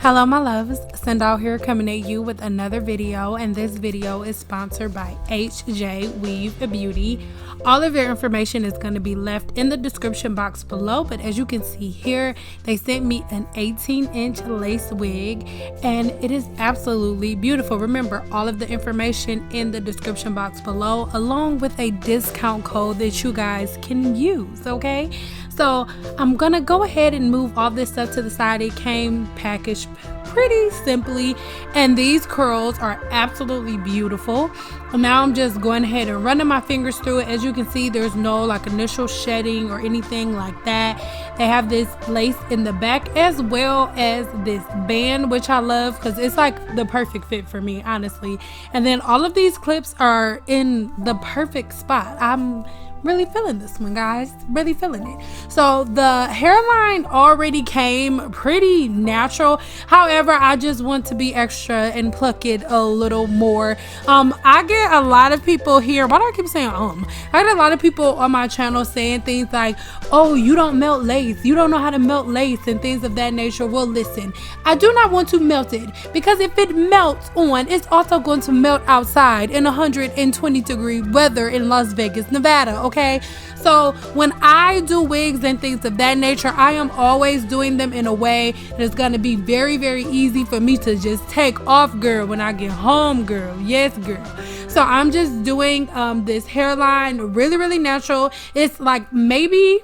Hello my loves, Sandal here coming at you with another video, and this video is sponsored by HJ Weave Beauty. All of their information is going to be left in the description box below, but as you can see here, they sent me an 18-inch lace wig and it is absolutely beautiful. Remember, all of the information in the description box below, along with a discount code that you guys can use, okay? So I'm gonna go ahead and move all this stuff to the side. It came packaged pretty simply, and these curls are absolutely beautiful. Now I'm just going ahead and running my fingers through it. As you can see, there's no like initial shedding or anything like that. They have this lace in the back as well as this band, which I love because it's like the perfect fit for me, honestly. And then all of these clips are in the perfect spot. I'm really feeling this one, guys, really feeling it. So the hairline already came pretty natural, however I just want to be extra and pluck it a little more. I get a lot of people here, why do I keep saying I get a lot of people on my channel saying things like, oh, you don't melt lace, you don't know how to melt lace and things of that nature. Well, listen, I do not want to melt it, because if it melts on, it's also going to melt outside in 120-degree weather in Las Vegas, Nevada. Okay, so when I do wigs and things of that nature, I am always doing them in a way that is going to be very, very easy for me to just take off, girl, when I get home, girl. Yes, girl. So I'm just doing this hairline really, really natural. It's like maybe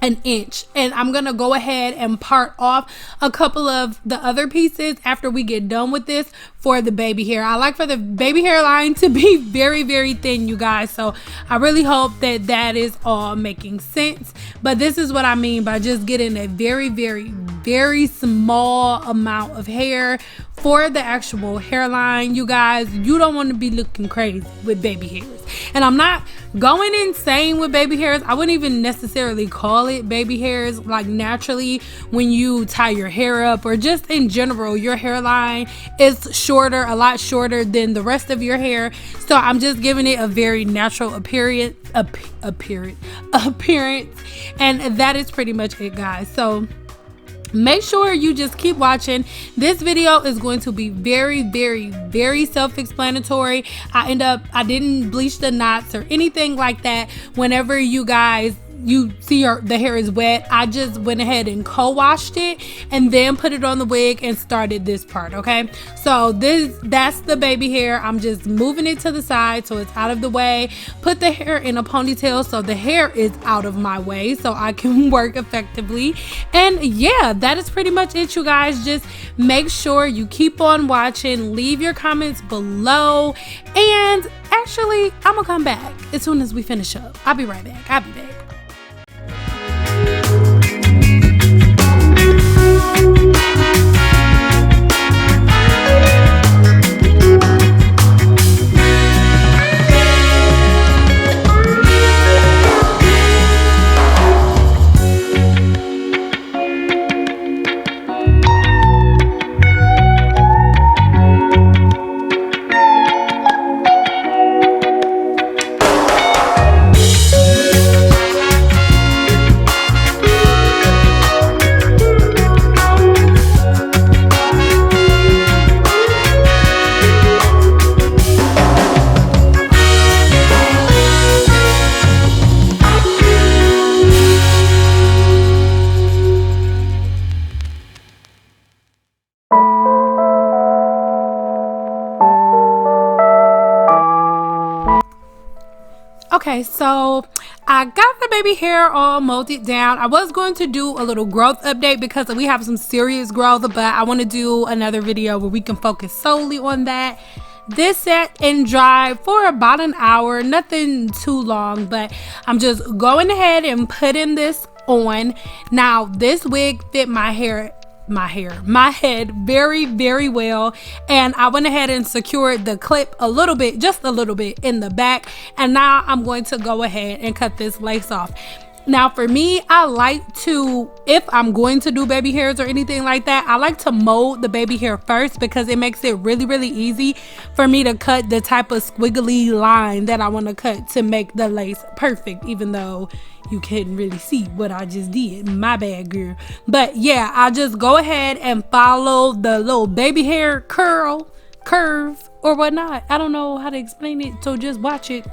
an inch, and I'm gonna go ahead and part off a couple of the other pieces after we get done with this for the baby hair. I like for the baby hairline to be very, very thin, you guys, so I really hope that that is all making sense. But this is what I mean by just getting a very, very, very small amount of hair for the actual hairline. You guys, you don't want to be looking crazy with baby hairs, and I'm not going insane with baby hairs. I wouldn't even necessarily call it baby hairs. Like, naturally, when you tie your hair up, or just in general, your hairline is shorter, a lot shorter than the rest of your hair. So I'm just giving it a very natural appearance, and that is pretty much it, guys. So make sure you just keep watching. This video is going to be very, very, very self-explanatory. I didn't bleach the knots or anything like that. Whenever you guys see the hair is wet, I just went ahead and co-washed it and then put it on the wig and started this part. Okay, so that's the baby hair. I'm just moving it to the side so it's out of the way. Put the hair in a ponytail so the hair is out of my way so I can work effectively. And yeah, that is pretty much it, you guys. Just make sure you keep on watching, leave your comments below, and actually I'm gonna come back as soon as we finish up. I'll be right back. Okay, so I got the baby hair all molded down. I was going to do a little growth update because we have some serious growth, but I want to do another video where we can focus solely on that. This sat and dried for about an hour, nothing too long, but I'm just going ahead and putting this on. Now, this wig fit my head very, very well, and I went ahead and secured the clip a little bit, just a little bit in the back, and now I'm going to go ahead and cut this lace off. Now for me, I like to, if I'm going to do baby hairs or anything like that, I like to mold the baby hair first because it makes it really, really easy for me to cut the type of squiggly line that I want to cut to make the lace perfect, even though you couldn't really see what I just did. My bad, girl. But yeah, I just go ahead and follow the little baby hair curve or whatnot. I don't know how to explain it, so just watch it.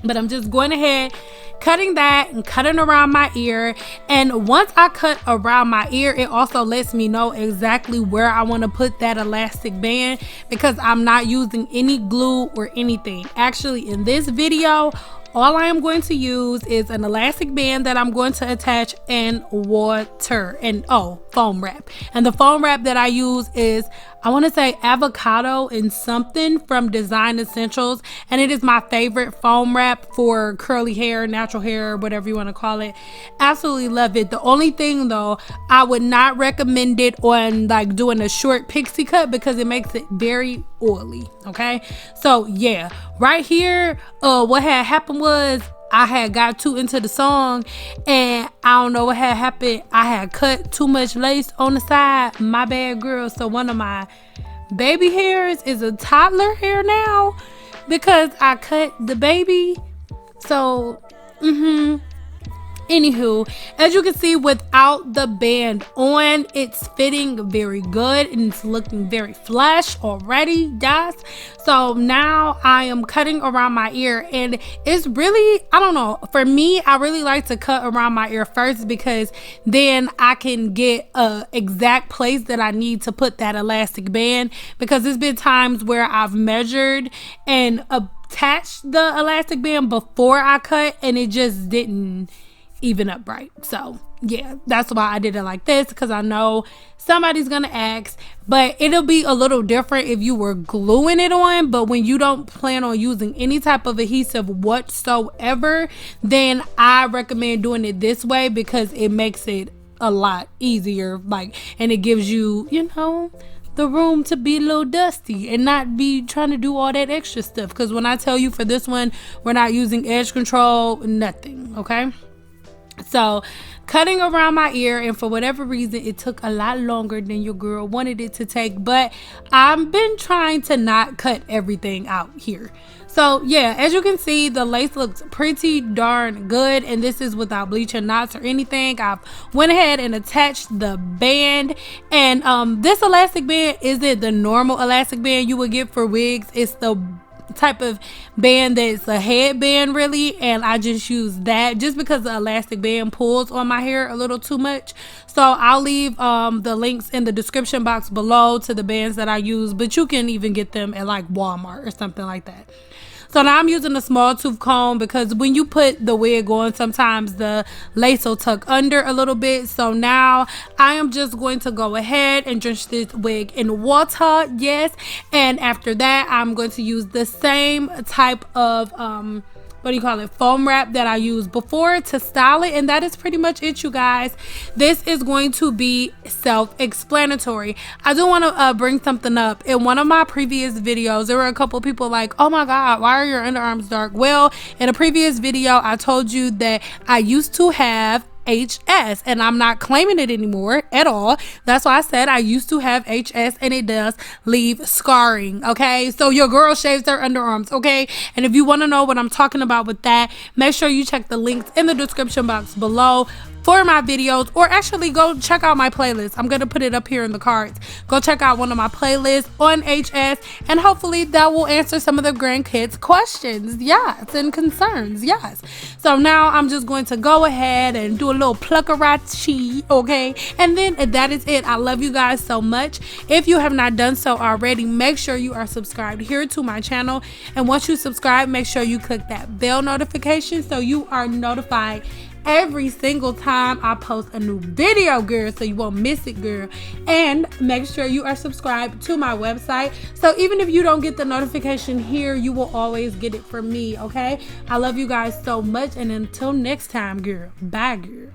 But I'm just going ahead, cutting that and cutting around my ear. And once I cut around my ear, it also lets me know exactly where I want to put that elastic band, because I'm not using any glue or anything. Actually, in this video, all I am going to use is an elastic band that I'm going to attach and water and foam wrap. And the foam wrap that I use is, I want to say, avocado and something from Design Essentials, and it is my favorite foam wrap for curly hair, natural hair, whatever you want to call it. Absolutely love it. The only thing though, I would not recommend it on like doing a short pixie cut because it makes it very oily. Okay, so yeah, right here, what had happened was I had got too into the song, and I don't know what had happened. I had cut too much lace on the side. My bad, girl. So one of my baby hairs is a toddler hair now because I cut the baby. So anywho, as you can see, without the band on, it's fitting very good and it's looking very flush already, guys. So now I am cutting around my ear, and it's really, I don't know, for me, I really like to cut around my ear first because then I can get a exact place that I need to put that elastic band, because there's been times where I've measured and attached the elastic band before I cut and it just didn't even up right. So yeah, that's why I did it like this, because I know somebody's gonna ask. But it'll be a little different if you were gluing it on, but when you don't plan on using any type of adhesive whatsoever, then I recommend doing it this way because it makes it a lot easier, like, and it gives you, you know, the room to be a little dusty and not be trying to do all that extra stuff. Because when I tell you, for this one, we're not using edge control, nothing. Okay, so cutting around my ear, and for whatever reason it took a lot longer than your girl wanted it to take, but I've been trying to not cut everything out here. So yeah, as you can see, the lace looks pretty darn good, and this is without bleaching knots or anything. I've went ahead and attached the band, and this elastic band isn't the normal elastic band you would get for wigs. It's the type of band that's a headband really, and I just use that just because the elastic band pulls on my hair a little too much. So I'll leave the links in the description box below to the bands that I use, but you can even get them at like Walmart or something like that. So now I'm using a small tooth comb because when you put the wig on, sometimes the lace will tuck under a little bit. So now I am just going to go ahead and drench this wig in water. Yes. And after that, I'm going to use the same type of foam wrap that I used before to style it, and that is pretty much it, you guys. This is going to be self-explanatory. I do want to bring something up. In one of my previous videos, there were a couple people like, oh my god, why are your underarms dark? Well, in a previous video I told you that I used to have HS, and I'm not claiming it anymore at all. That's why I said I used to have HS, and it does leave scarring. Okay, so your girl shaves her underarms. Okay, and if you want to know what I'm talking about with that, make sure you check the links in the description box below for my videos, or actually go check out my playlist. I'm gonna put it up here in the cards. Go check out one of my playlists on HS, and hopefully that will answer some of the grandkids questions, yes, and concerns, yes. So now I'm just going to go ahead and do a little pluckerachi, okay, and then that is it. I love you guys so much. If you have not done so already, make sure you are subscribed here to my channel, and once you subscribe, make sure you click that bell notification so you are notified every single time I post a new video, girl, so you won't miss it, girl. And make sure you are subscribed to my website, so even if you don't get the notification here, you will always get it from me. Okay, I love you guys so much, and until next time, girl, bye, girl.